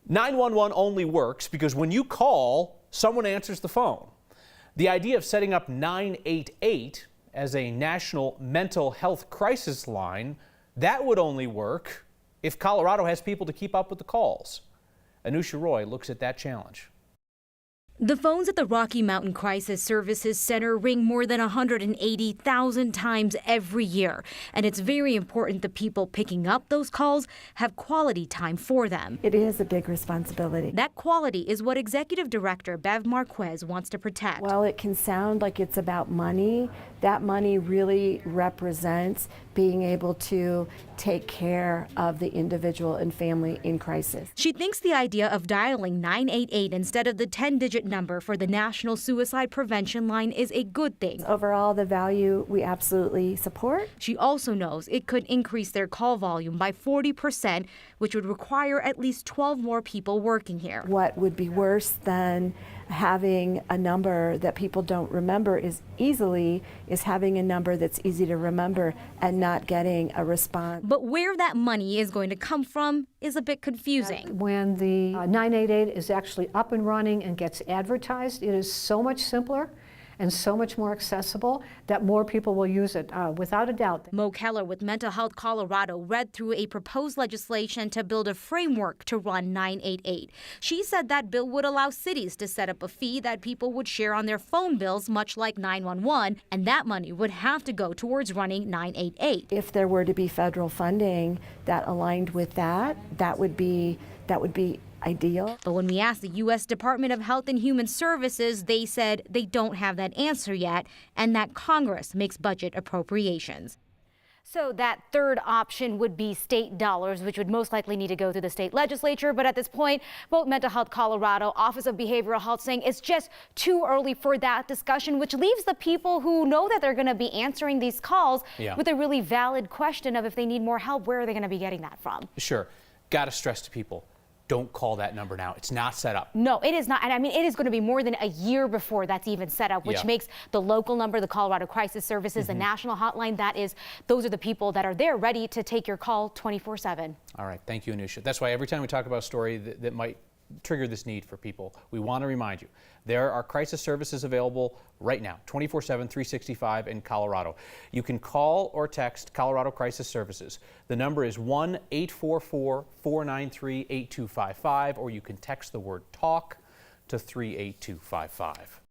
911 only works because when you call, someone answers the phone. The idea of setting up 988 as a national mental health crisis line, that would only work if Colorado has people to keep up with the calls. Anusha Roy looks at that challenge. The phones at the Rocky Mountain Crisis Services Center ring more than 180,000 times every year. And it's very important the people picking up those calls have quality time for them. It is a big responsibility. That quality is what Executive Director Bev Marquez wants to protect. While it can sound like it's about money, that money really represents being able to take care of the individual and family in crisis. She thinks the idea of dialing 988 instead of the 10-digit number for the National Suicide Prevention Line is a good thing. Overall, the value we absolutely support. She also knows it could increase their call volume by 40%, which would require at least 12 more people working here. What would be worse than having a number that people don't remember is having a number that's easy to remember and not getting a response. But where that money is going to come from is a bit confusing. When the 988 is actually up and running and gets advertised, it is so much simpler and so much more accessible that more people will use it, without a doubt. Mo Keller with Mental Health Colorado read through a proposed legislation to build a framework to run 988. She said that bill would allow cities to set up a fee that people would share on their phone bills, much like 911, and that money would have to go towards running 988. If there were to be federal funding that aligned with that, that would be ideal. But when we asked the U.S. Department of Health and Human Services, they said they don't have that answer yet and that Congress makes budget appropriations. So that third option would be state dollars, which would most likely need to go through the state legislature. But at this point, both Mental Health Colorado, Office of Behavioral Health saying it's just too early for that discussion, which leaves the people who know that they're going to be answering these calls with a really valid question of if they need more help, where are they going to be getting that from? Sure. Got to stress to people, don't call that number now. It's not set up. No, it is not. And I mean, it is going to be more than a year before that's even set up, which makes the local number, the Colorado Crisis Services, the national hotline, those are the people that are there ready to take your call 24/7. All right. Thank you, Anusha. That's why every time we talk about a story that might trigger this need for people, we want to remind you there are crisis services available right now, 24/7, 365 in Colorado. You can call or text Colorado Crisis Services. The number is 1-844-493-8255, or you can text the word TALK to 38255.